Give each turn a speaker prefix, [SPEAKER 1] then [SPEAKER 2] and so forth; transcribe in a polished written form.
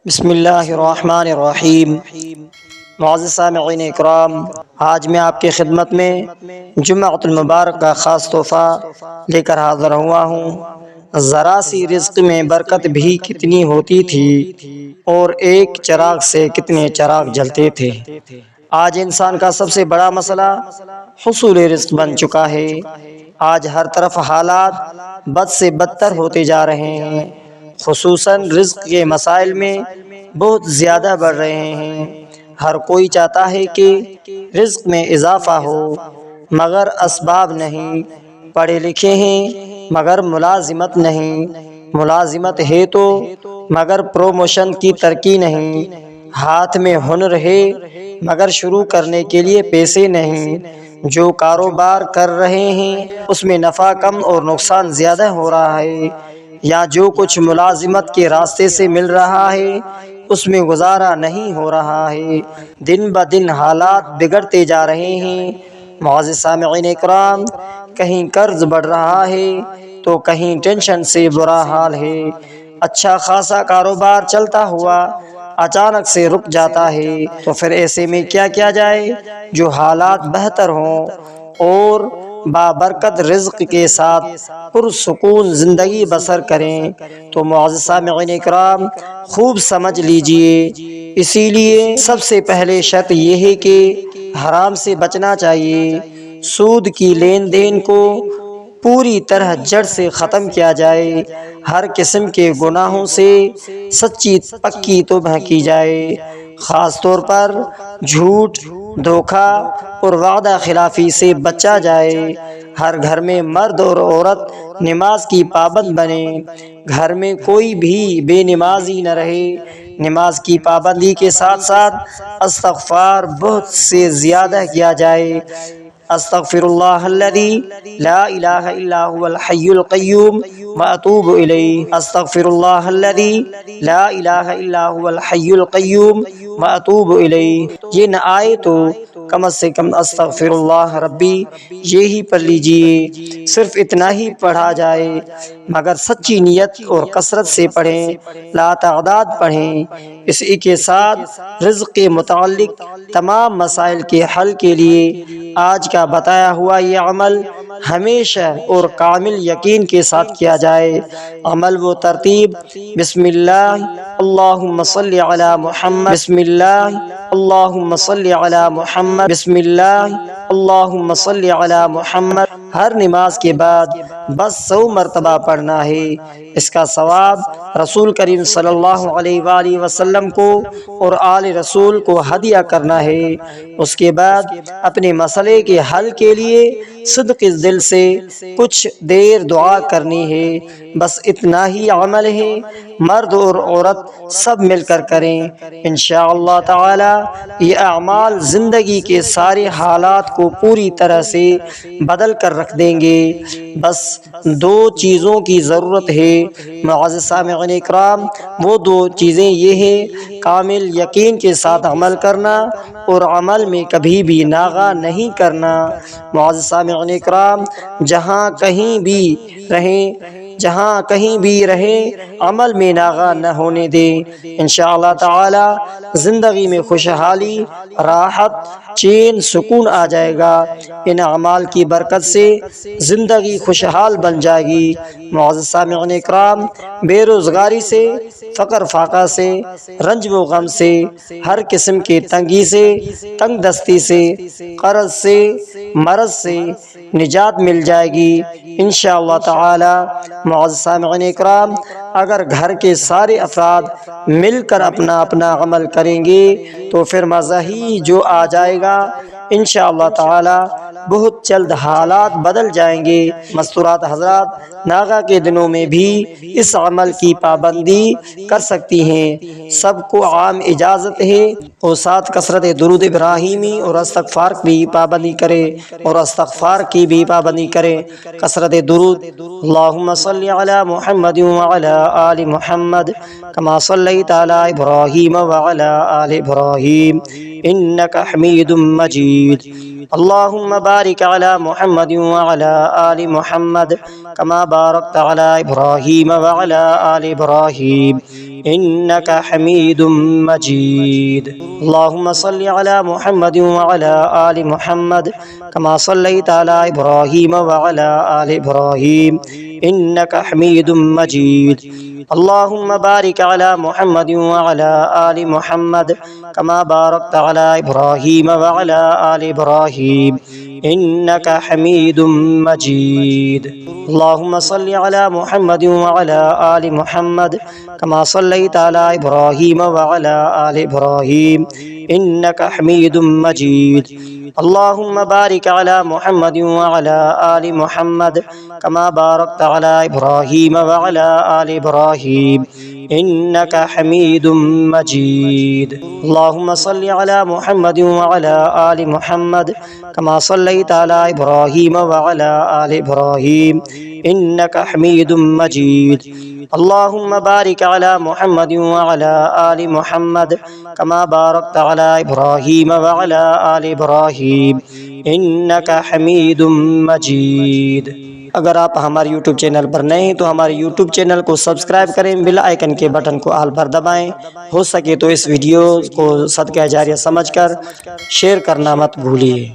[SPEAKER 1] بسم اللہ الرحمن الرحیم۔ معزز سامعین اکرام، آج میں آپ کی خدمت میں جمعۃ المبارک کا خاص تحفہ لے کر حاضر ہوا ہوں۔ ذرا سی رزق میں برکت بھی کتنی ہوتی تھی اور ایک چراغ سے کتنے چراغ جلتے تھے۔ آج انسان کا سب سے بڑا مسئلہ حصول رزق بن چکا ہے۔ آج ہر طرف حالات بد سے بدتر ہوتے جا رہے ہیں، خصوصاً رزق کے مسائل میں بہت زیادہ بڑھ رہے ہیں۔ ہر کوئی چاہتا ہے کہ رزق میں اضافہ ہو، مگر اسباب نہیں۔ پڑھے لکھے ہیں مگر ملازمت نہیں، ملازمت ہے تو مگر پروموشن کی ترقی نہیں۔ ہاتھ میں ہنر ہے مگر شروع کرنے کے لیے پیسے نہیں۔ جو کاروبار کر رہے ہیں اس میں نفع کم اور نقصان زیادہ ہو رہا ہے، یا جو کچھ ملازمت کے راستے سے مل رہا ہے اس میں گزارا نہیں ہو رہا ہے۔ دن بدن حالات بگڑتے جا رہے ہیں۔ معزز سامعین اکرام، کہیں قرض بڑھ رہا ہے تو کہیں ٹینشن سے برا حال ہے۔ اچھا خاصا کاروبار چلتا ہوا اچانک سے رک جاتا ہے، تو پھر ایسے میں کیا کیا جائے؟ جو حالات بہتر ہوں اور بابرکت رزق کے ساتھ پرسکون زندگی بسر کریں، تو معزز سامعین اکرام خوب سمجھ لیجئے۔ اسی لیے سب سے پہلے شرط یہ ہے کہ حرام سے بچنا چاہیے۔ سود کی لین دین کو پوری طرح جڑ سے ختم کیا جائے۔ ہر قسم کے گناہوں سے سچی پکی توبہ کی جائے۔ خاص طور پر جھوٹ، دھوکہ اور وعدہ خلافی سے بچا جائے۔ ہر گھر میں مرد اور عورت نماز کی پابند بنے۔ گھر میں کوئی بھی بے نمازی نہ رہے۔ نماز کی پابندی کے ساتھ ساتھ استغفار بہت سے زیادہ کیا جائے۔ استغفر اللہ الذی لا الہ الا هو الحی القیوم واتوب الیہ۔ استغفر اللہ الذی لا الہ الا هو الحی القیوم واتوب الیہ۔ یہ نہ آئے تو کم سے کم استغفر اللہ ربی یہی پڑھ لیجئے۔ صرف اتنا ہی پڑھا جائے، مگر سچی نیت اور کثرت سے پڑھیں، لا تعداد پڑھیں۔ اسی کے ساتھ رزق کے متعلق تمام مسائل کے حل کے لیے آج کا بتایا ہوا یہ عمل ہمیشہ اور کامل یقین کے ساتھ کیا جائے۔ عمل و ترتیب: بسم اللہ اللہم صلی علی محمد، بسم اللہ اللہم صلی علی محمد، بسم اللہ اللہم صلی علی محمد۔ ہر نماز کے بعد بس 100 مرتبہ پڑھنا ہے۔ اس کا ثواب رسول کریم صلی اللہ علیہ وآلہ وسلم کو اور آل رسول کو ہدیہ کرنا ہے۔ اس کے بعد اپنے مسئلے کے حل کے لیے صدق دل سے کچھ دیر دعا کرنی ہے۔ بس اتنا ہی عمل ہے، مرد اور عورت سب مل کر کریں۔ انشاءاللہ تعالی یہ اعمال زندگی کے سارے حالات کو پوری طرح سے بدل کر رکھ دیں گے۔ بس 2 چیزوں کی ضرورت ہے معزز سامعین اکرام، وہ 2 چیزیں یہ ہیں: کامل یقین کے ساتھ عمل کرنا اور عمل میں کبھی بھی ناغہ نہیں کرنا۔ معزز سامعین اکرام، جہاں کہیں بھی رہیں عمل میں ناغہ نہ ہونے دیں۔ انشاءاللہ تعالی زندگی میں خوشحالی، راحت، چین، سکون آ جائے گا۔ ان اعمال کی برکت سے زندگی خوشحال بن جائے گی۔ معزز سامعین اکرام، بے روزگاری سے، فقر فاقہ سے، رنج و غم سے، ہر قسم کے تنگی سے، تنگ دستی سے، قرض سے، مرض سے نجات مل جائے گی انشاءاللہ تعالی۔ معزز سامعین اکرام، اگر گھر کے سارے افراد مل کر اپنا اپنا عمل کریں گے تو پھر مزہ ہی جو آ جائے گا انشاءاللہ تعالی۔ بہت جلد حالات بدل جائیں گے۔ مستورات حضرات ناغہ کے دنوں میں بھی اس عمل کی پابندی کر سکتی ہیں۔ سب کو عام اجازت ہے، اور ساتھ کثرت درود ابراہیمی اور استغفار کی پابندی کرے، اور استغفار کی بھی پابندی کرے۔ کثرت درود: اللہم صلی علی محمد وعلی آل محمد کما صلیت علی ابراہیم وعلی آل ابراہیم انک حمید مجید۔ اللہم بارک علی محمد وعلی آل محمد کما بارکت علی ابراہیم وعلی آل ابراہیم إنك حميد مجيد. اللهم صل على محمد وعلى آل محمد كما صليت على إبراهيم وعلى آل إبراهيم إنك حميد مجيد. اللهم بارك على محمد وعلى آل محمد كما باركت على إبراهيم وعلى آل إبراهيم إنك حميد مجيد. اللهم صل على محمد وعلى آل محمد كما صليت على إبراهيم وعلى آل إبراهيم إنك حميد مجيد. اللهم بارك على محمد وعلى آل محمد كما باركت على إبراهيم وعلى آل إبراهيم إنك حميد مجيد. اللهم صل على محمد وعلى آل محمد كما صليت على إبراهيم وعلى آل إبراهيم إنك حميد مجيد. اللهم بارك على محمد وعلى آل محمد كما باركت على إبراهيم وعلى آل إبراهيم إنك حميد مجيد. اگر آپ ہمارے یوٹیوب چینل پر نئے ہیں تو ہمارے یوٹیوب چینل کو سبسکرائب کریں، بیل آئیکن کے بٹن کو آل پر دبائیں، ہو سکے تو اس ویڈیو کو صدقہ جاریہ سمجھ کر شیئر کرنا مت بھولیے۔